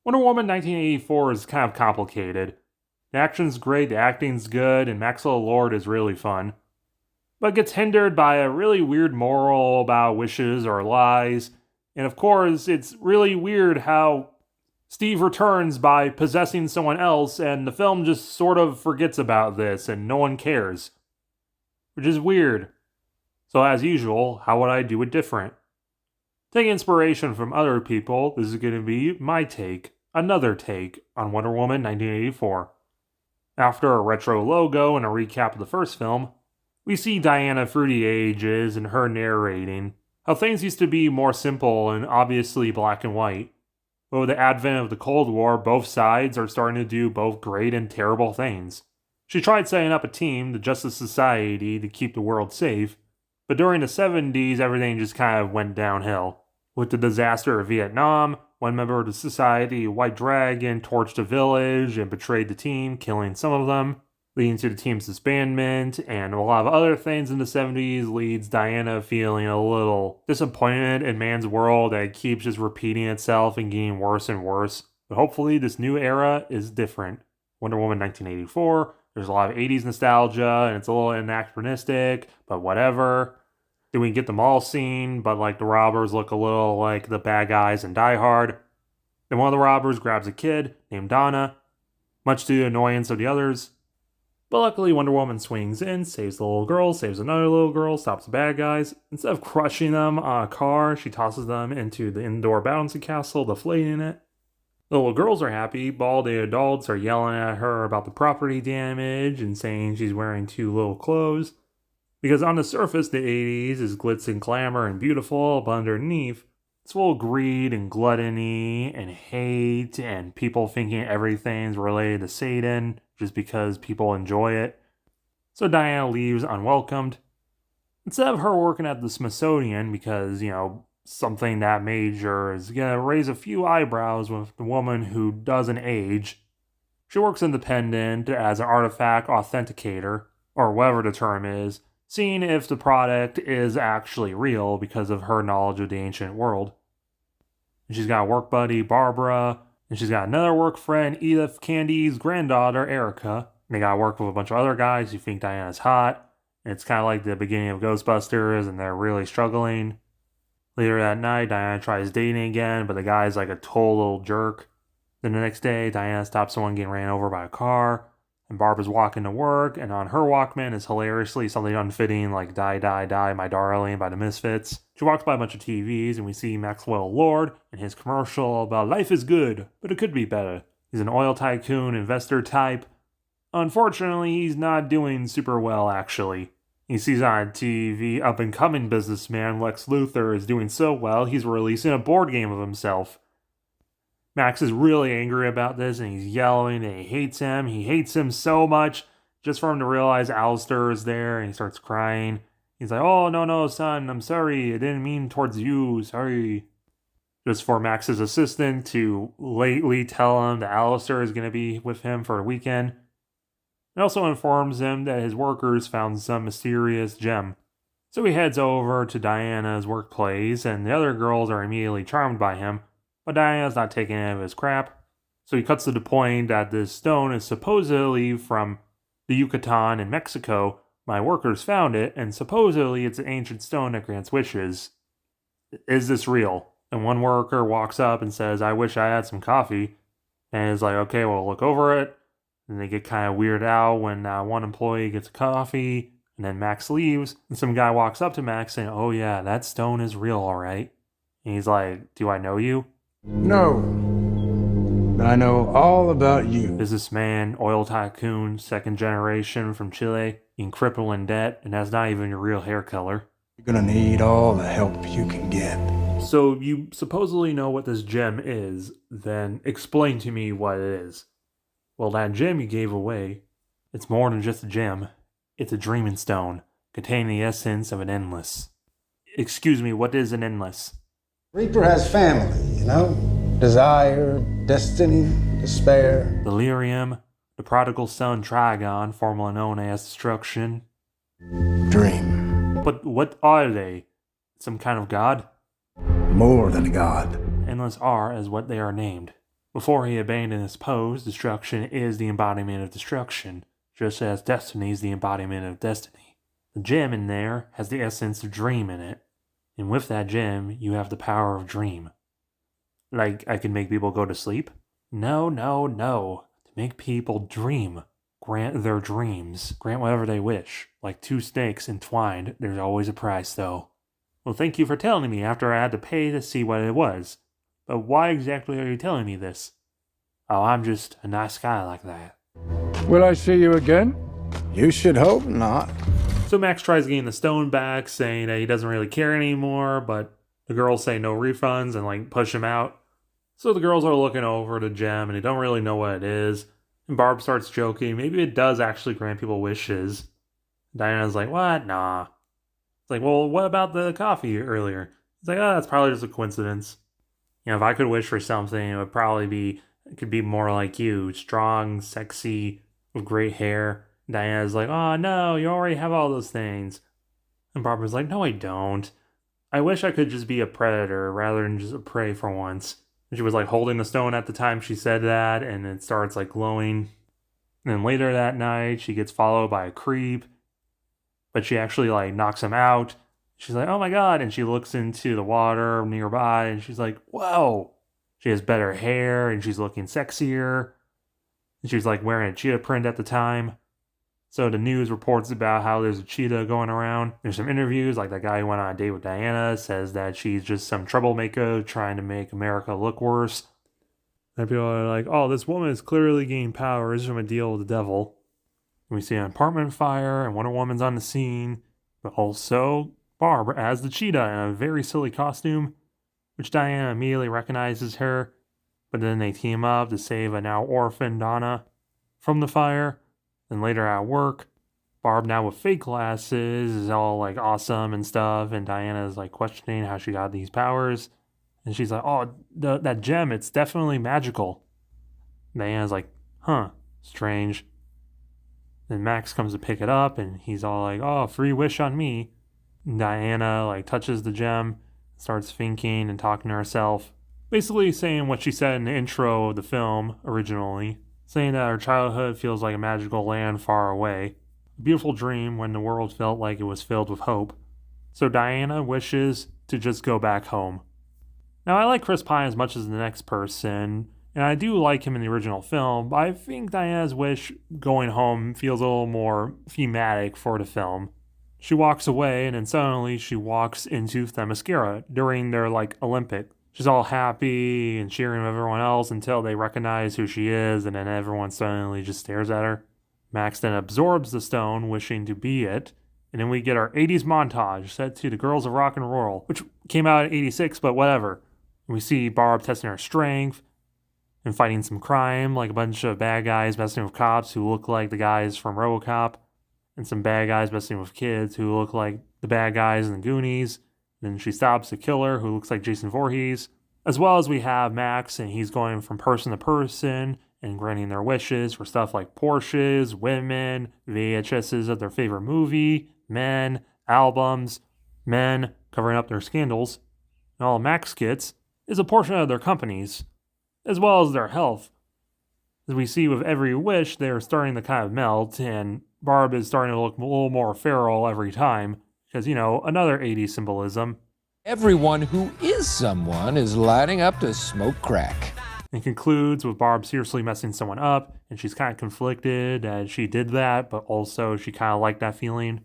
Wonder Woman 1984 is kind of complicated. The action's great, the acting's good, and Maxwell Lord is really fun. But it gets hindered by a really weird moral about wishes or lies. And of course, it's really weird how Steve returns by possessing someone else, and the film just sort of forgets about this, and no one cares. Which is weird. So as usual, how would I do it different? Take inspiration from other people, this is going to be my take, another take, on Wonder Woman 1984. After a retro logo and a recap of the first film, we see Diana through the ages and her narrating how things used to be more simple and obviously black and white. But with the advent of the Cold War, both sides are starting to do both great and terrible things. She tried setting up a team, the Justice Society, to keep the world safe, but during the 70s, everything just kind of went downhill. With the disaster of Vietnam, one member of the society, White Dragon, torched a village and betrayed the team, killing some of them, leading to the team's disbandment, and a lot of other things in the 70s leads Diana feeling a little disappointed in man's world that keeps just repeating itself and getting worse and worse. But hopefully this new era is different. Wonder Woman 1984, there's a lot of 80s nostalgia, and it's a little anachronistic, but whatever. Then we get the mall scene, but like the robbers look a little like the bad guys in Die Hard. Then one of the robbers grabs a kid named Donna, much to the annoyance of the others. But luckily Wonder Woman swings in, saves the little girl, saves another little girl, stops the bad guys. Instead of crushing them on a car, she tosses them into the indoor bouncing castle, deflating it. The little girls are happy, but all the adults are yelling at her about the property damage and saying she's wearing too little clothes. Because on the surface, the 80s is glitz and glamour and beautiful, but underneath, it's full of greed and gluttony and hate and people thinking everything's related to Satan just because people enjoy it. So Diana leaves unwelcomed. Instead of her working at the Smithsonian because, something that major is gonna raise a few eyebrows with the woman who doesn't age, she works independent as an artifact authenticator, or whatever the term is, seeing if the product is actually real because of her knowledge of the ancient world. And she's got a work buddy, Barbara, and she's got another work friend, Edith Candy's granddaughter, Erica. And they gotta work with a bunch of other guys who think Diana's hot. And it's kind of like the beginning of Ghostbusters, and they're really struggling. Later that night, Diana tries dating again, but the guy's like a total jerk. Then the next day, Diana stops someone getting ran over by a car. And Barbara's walking to work, and on her Walkman is hilariously something unfitting like Die, Die, Die, My Darling by the Misfits. She walks by a bunch of TVs, and we see Maxwell Lord and his commercial about life is good, but it could be better. He's an oil tycoon, investor type. Unfortunately, he's not doing super well, actually. He sees on TV up-and-coming businessman Lex Luthor is doing so well, he's releasing a board game of himself. Max is really angry about this, and he's yelling, and he hates him. He hates him so much, just for him to realize Alistair is there, and he starts crying. He's like, oh, no, son, I'm sorry. I didn't mean towards you, sorry. Just for Max's assistant to lately tell him that Alistair is going to be with him for the weekend. It also informs him that his workers found some mysterious gem. So he heads over to Diana's workplace, and the other girls are immediately charmed by him. But Diana's not taking any of his crap, so he cuts to the point that this stone is supposedly from the Yucatan in Mexico. My workers found it, and supposedly it's an ancient stone that grants wishes. Is this real? And one worker walks up and says, I wish I had some coffee. And is like, okay, well, look over it. And they get kind of weirded out when one employee gets coffee, and then Max leaves, and some guy walks up to Max saying, oh yeah, that stone is real, alright. And he's like, do I know you? No, but I know all about you. Businessman, oil tycoon, second generation from Chile, in crippled in debt, and that's not even your real hair color. You're gonna need all the help you can get. So you supposedly know what this gem is, then explain to me what it is. Well, that gem you gave away, it's more than just a gem. It's a dreaming stone, containing the essence of an endless. Excuse me, what is an endless? Reaper has family, desire, destiny, despair. Delirium, the prodigal son Trigon, formerly known as Destruction. Dream. But what are they? Some kind of god? More than a god. Endless are as what they are named. Before he abandoned his pose, destruction is the embodiment of destruction, just as destiny is the embodiment of destiny. The gem in there has the essence of dream in it, and with that gem, you have the power of dream. Like, I can make people go to sleep? No. To make people dream. Grant their dreams. Grant whatever they wish. Like two snakes entwined, there's always a price, though. Well, thank you for telling me after I had to pay to see what it was. But why exactly are you telling me this? Oh, I'm just a nice guy like that. Will I see you again? You should hope not. So Max tries getting the stone back, saying that he doesn't really care anymore, but the girls say no refunds and push him out. So the girls are looking over the gem and they don't really know what it is. And Barb starts joking, maybe it does actually grant people wishes. Diana's like, what? Nah. It's like, well, what about the coffee earlier? It's like, oh, that's probably just a coincidence. If I could wish for something, it could be more like you, strong, sexy, with great hair. Diana's like, oh no, you already have all those things. And Barbara's like, no, I don't. I wish I could just be a predator rather than just a prey for once. And she was holding the stone at the time she said that, and it starts glowing. And then later that night, she gets followed by a creep, but she actually knocks him out. She's like, oh my god, and she looks into the water nearby, and she's like, whoa. She has better hair, and she's looking sexier. And she's wearing a cheetah print at the time. So the news reports about how there's a cheetah going around. There's some interviews, like that guy who went on a date with Diana says that she's just some troublemaker trying to make America look worse. And people are like, oh, this woman is clearly gaining powers from a deal with the devil. And we see an apartment fire, and Wonder Woman's on the scene, but also Barb as the cheetah in a very silly costume, which Diana immediately recognizes her, but then they team up to save a now orphaned Donna from the fire. And later at work, Barb, now with fake glasses, is all awesome and stuff, and Diana's questioning how she got these powers. And she's like, oh, that gem, it's definitely magical. And Diana's like, huh, strange. Then Max comes to pick it up, and he's all like, oh, free wish on me. And Diana touches the gem, starts thinking and talking to herself, basically saying what she said in the intro of the film originally, saying that her childhood feels like a magical land far away, a beautiful dream when the world felt like it was filled with hope. So Diana wishes to just go back home. Now, I like Chris Pine as much as the next person, and I do like him in the original film, but I think Diana's wish going home feels a little more thematic for the film. She walks away, and then suddenly she walks into Themyscira during their Olympic. She's all happy and cheering everyone else until they recognize who she is, and then everyone suddenly just stares at her. Max then absorbs the stone, wishing to be it, and then we get our 80s montage set to the Girls of Rock and Roll, which came out in 86, but whatever. We see Barb testing her strength and fighting some crime, like a bunch of bad guys messing with cops who look like the guys from RoboCop, and some bad guys messing with kids who look like the bad guys in the Goonies. Then she stops the killer who looks like Jason Voorhees. As well as we have Max, and he's going from person to person and granting their wishes for stuff like Porsches, women, VHSs of their favorite movie, men, albums, men covering up their scandals. And all Max gets is a portion of their companies, as well as their health. As we see with every wish, they are starting to kind of melt, and Barb is starting to look a little more feral every time. Because, another 80s symbolism. Everyone who is someone is lining up to smoke crack. And concludes with Barb seriously messing someone up, and she's kind of conflicted that she did that, but also she kind of liked that feeling.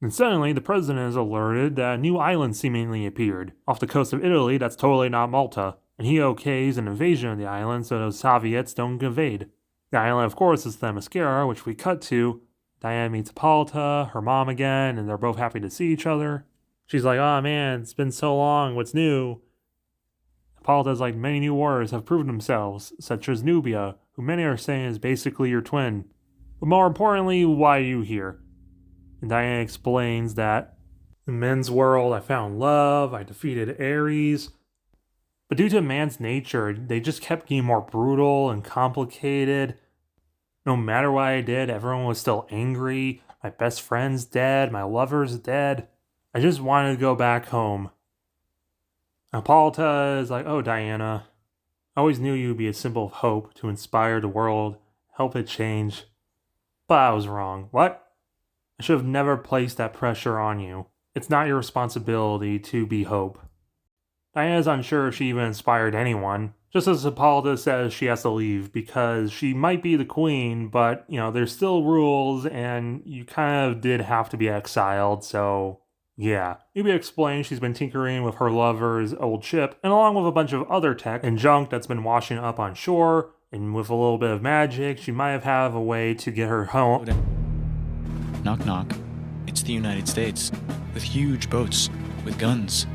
And suddenly, the president is alerted that a new island seemingly appeared off the coast of Italy that's totally not Malta, and he okays an invasion of the island so those Soviets don't invade. The island, of course, is Themyscira, which we cut to. Diana meets Hippolyta, her mom again, and they're both happy to see each other. She's like, oh man, it's been so long, what's new? Hippolyta's like, many new warriors have proven themselves, such as Nubia, who many are saying is basically your twin. But more importantly, why are you here? And Diana explains that in men's world, I found love, I defeated Ares. But due to man's nature, they just kept getting more brutal and complicated. No matter what I did, everyone was still angry. My best friend's dead. My lover's dead. I just wanted to go back home. Hippolyta is like, oh, Diana. I always knew you'd be a symbol of hope to inspire the world, help it change. But I was wrong. What? I should have never placed that pressure on you. It's not your responsibility to be hope. Diana's unsure if she even inspired anyone, just as Hippolyta says she has to leave because she might be the queen, but, there's still rules and you kind of did have to be exiled, so yeah. Nubia explains she's been tinkering with her lover's old ship, and along with a bunch of other tech and junk that's been washing up on shore, and with a little bit of magic, she might have a way to get her home. Knock knock. It's the United States, with huge boats, with guns.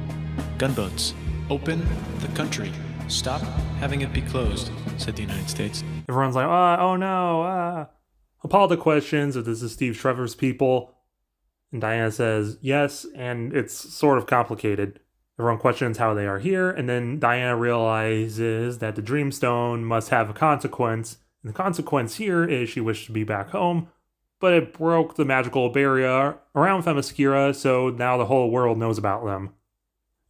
Gunboats. Open the country. Stop having it be closed, said the United States. Everyone's like, oh no. Hippolyta questions if this is Steve Trevor's people, and Diana says yes, and it's sort of complicated. Everyone questions how they are here, and then Diana realizes that the Dreamstone must have a consequence, and the consequence here is she wished to be back home, but it broke the magical barrier around Themyscira, so now the whole world knows about them.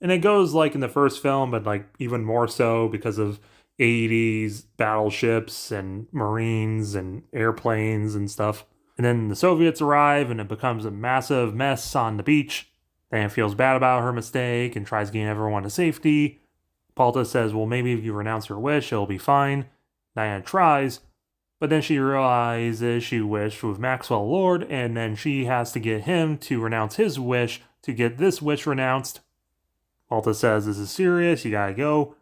And it goes like in the first film, but like even more so because of 80s battleships and marines and airplanes and stuff. And then the Soviets arrive and it becomes a massive mess on the beach. Diana feels bad about her mistake and tries getting everyone to safety. Hippolyta says, well, maybe if you renounce your wish, it'll be fine. Diana tries, but then she realizes she wished with Maxwell Lord, and then she has to get him to renounce his wish to get this wish renounced. Hippolyta says, this is serious, you gotta go.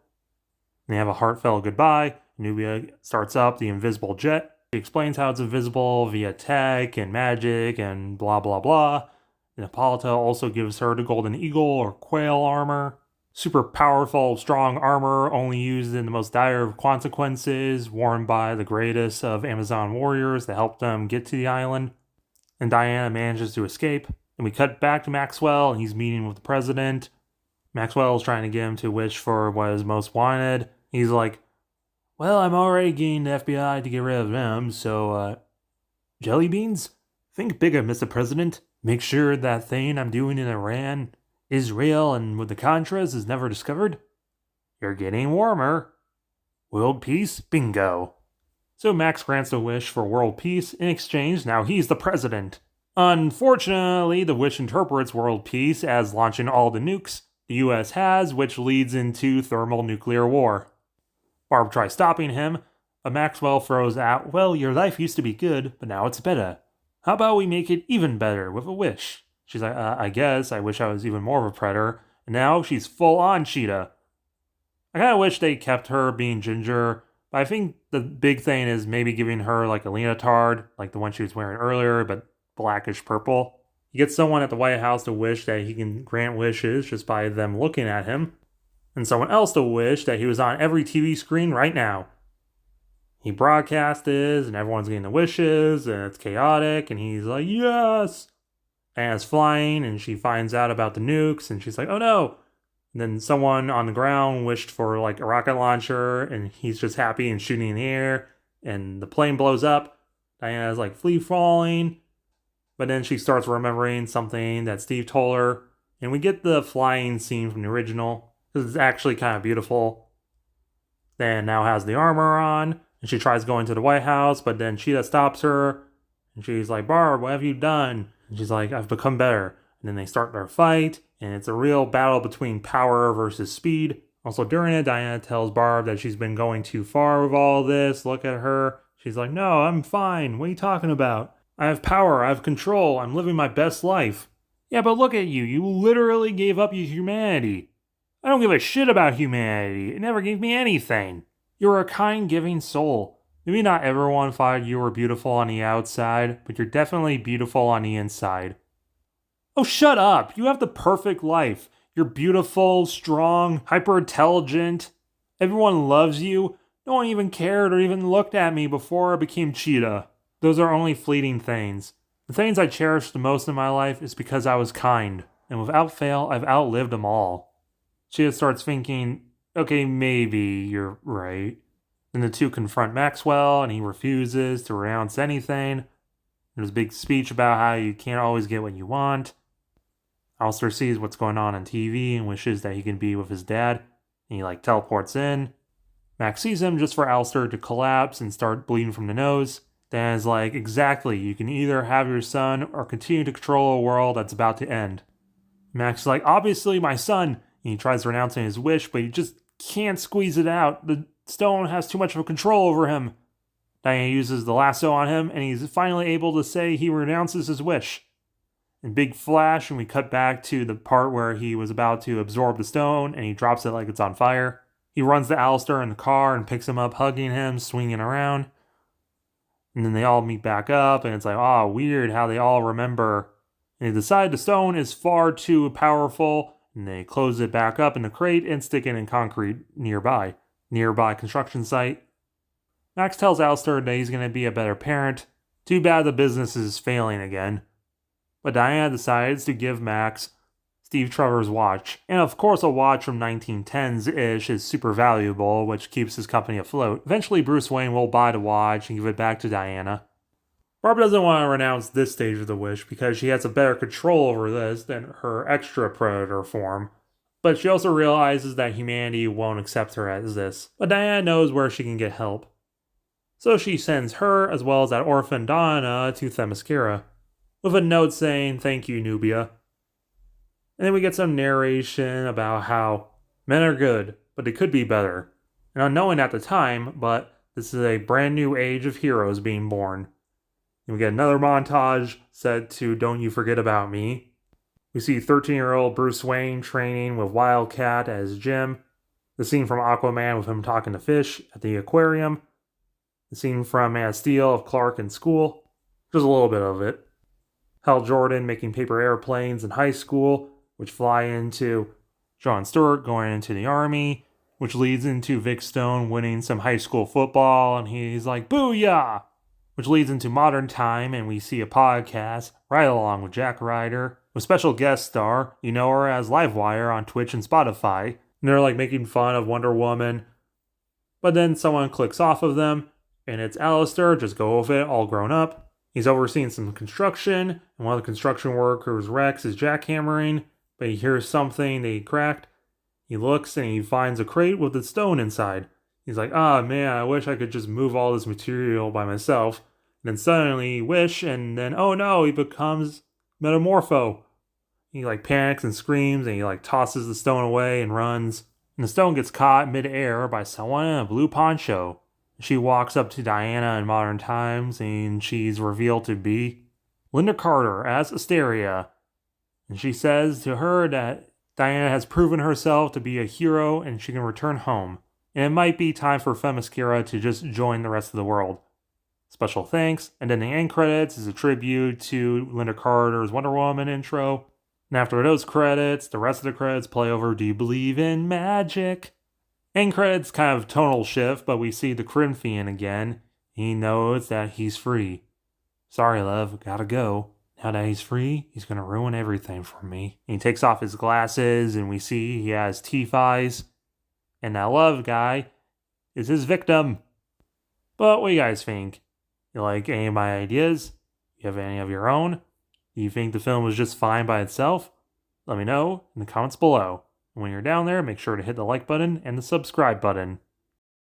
And they have a heartfelt goodbye. Nubia starts up the invisible jet. She explains how it's invisible via tech and magic and blah blah blah. And Hippolyta also gives her the golden eagle or quail armor. Super powerful, strong armor only used in the most dire of consequences, worn by the greatest of Amazon warriors to help them get to the island. And Diana manages to escape. And we cut back to Maxwell, and he's meeting with the president. Maxwell's trying to get him to wish for what is most wanted. He's like, well, I'm already getting the FBI to get rid of them, so, jelly beans? Think bigger, Mr. President. Make sure that thing I'm doing in Iran is real and with the Contras is never discovered. You're getting warmer. World peace? Bingo. So Max grants a wish for world peace. In exchange, now he's the president. Unfortunately, the wish interprets world peace as launching all the nukes the US has, which leads into thermonuclear war. Barb tries stopping him, but Maxwell throws out, well, your life used to be good, but now it's better. How about we make it even better with a wish? She's like, I guess, I wish I was even more of a predator. And now she's full on Cheetah. I kind of wish they kept her being ginger, but I think the big thing is maybe giving her like a leotard, like the one she was wearing earlier, but blackish purple. You get someone at the White House to wish that he can grant wishes just by them looking at him, and someone else to wish that he was on every TV screen right now. He broadcasts this, and everyone's getting the wishes, and it's chaotic, and he's like, yes! And it's flying, and she finds out about the nukes, and she's like, oh no! And then someone on the ground wished for like a rocket launcher, and he's just happy and shooting in the air, and the plane blows up. Diana's like free-falling. But then she starts remembering something that Steve told her. And we get the flying scene from the original. This is actually kind of beautiful. Then now has the armor on. And she tries going to the White House. But then Cheetah stops her. And she's like, Barb, what have you done? And she's like, I've become better. And then they start their fight. And it's a real battle between power versus speed. Also during it, Diana tells Barb that she's been going too far with all this. Look at her. She's like, no, I'm fine. What are you talking about? I have power, I have control, I'm living my best life. Yeah, but look at you, you literally gave up your humanity. I don't give a shit about humanity, it never gave me anything. You're a kind, giving soul. Maybe not everyone thought you were beautiful on the outside, but you're definitely beautiful on the inside. Oh, shut up, you have the perfect life. You're beautiful, strong, hyper-intelligent. Everyone loves you. No one even cared or even looked at me before I became Cheetah. Those are only fleeting things. The things I cherish the most in my life is because I was kind, and without fail, I've outlived them all. Cheetah starts thinking, okay, maybe you're right. Then the two confront Maxwell, and he refuses to renounce anything. There's a big speech about how you can't always get what you want. Alistair sees what's going on TV and wishes that he can be with his dad, and he teleports in. Max sees him just for Alistair to collapse and start bleeding from the nose. Diana's like, exactly, you can either have your son or continue to control a world that's about to end. Max is like, obviously my son, and he tries renouncing his wish, but he just can't squeeze it out. The stone has too much of a control over him. Diana uses the lasso on him, and he's finally able to say he renounces his wish. In big flash, and we cut back to the part where he was about to absorb the stone, and he drops it like it's on fire. He runs to Alistair in the car and picks him up, hugging him, swinging around. And then they all meet back up, and it's like, oh, weird how they all remember. And they decide the stone is far too powerful, and they close it back up in the crate and stick it in concrete nearby construction site. Max tells Alistair that he's going to be a better parent. Too bad the business is failing again. But Diana decides to give Max Steve Trevor's watch. And of course a watch from 1910s-ish is super valuable, which keeps his company afloat. Eventually Bruce Wayne will buy the watch and give it back to Diana. Barbara doesn't want to renounce this stage of the wish because she has a better control over this than her extra predator form. But she also realizes that humanity won't accept her as this. But Diana knows where she can get help. So she sends her, as well as that orphan Donna, to Themyscira, with a note saying, "Thank you, Nubia." And then we get some narration about how men are good, but they could be better. And unknown at the time, but this is a brand new age of heroes being born. And we get another montage set to "Don't You Forget About Me." We see 13-year-old Bruce Wayne training with Wildcat as Jim. The scene from Aquaman with him talking to fish at the aquarium. The scene from Man of Steel of Clark in school. Just a little bit of it. Hal Jordan making paper airplanes in high school, which fly into Jon Stewart going into the army, which leads into Vic Stone winning some high school football, and he's like, "Booyah!" Which leads into modern time, and we see a podcast right along with Jack Ryder, with special guest star, you know her as Livewire on Twitch and Spotify, and they're like making fun of Wonder Woman, but then someone clicks off of them, and it's Alistair, just go with it, all grown up. He's overseeing some construction, and one of the construction workers, Rex, is jackhammering, but he hears something that he cracked. He looks and he finds a crate with a stone inside. He's like, "Ah, man, I wish I could just move all this material by myself." And then suddenly he wish, and then, oh no, he becomes Metamorpho. He like panics and screams, and he like tosses the stone away and runs. And the stone gets caught mid-air by someone in a blue poncho. She walks up to Diana in modern times, and she's revealed to be Linda Carter as Asteria. And she says to her that Diana has proven herself to be a hero and she can return home. And it might be time for Themyscira to just join the rest of the world. Special thanks. And then the end credits is a tribute to Linda Carter's Wonder Woman intro. And after those credits, the rest of the credits play over "Do You Believe in Magic?" End credits kind of tonal shift, but we see the Corinthian again. He knows that he's free. "Sorry, love, gotta go. Now that he's free, he's gonna ruin everything for me." And he takes off his glasses, and we see he has teeth eyes. And that love guy is his victim. But what do you guys think? You like any of my ideas? You have any of your own? Do you think the film was just fine by itself? Let me know in the comments below. And when you're down there, make sure to hit the like button and the subscribe button.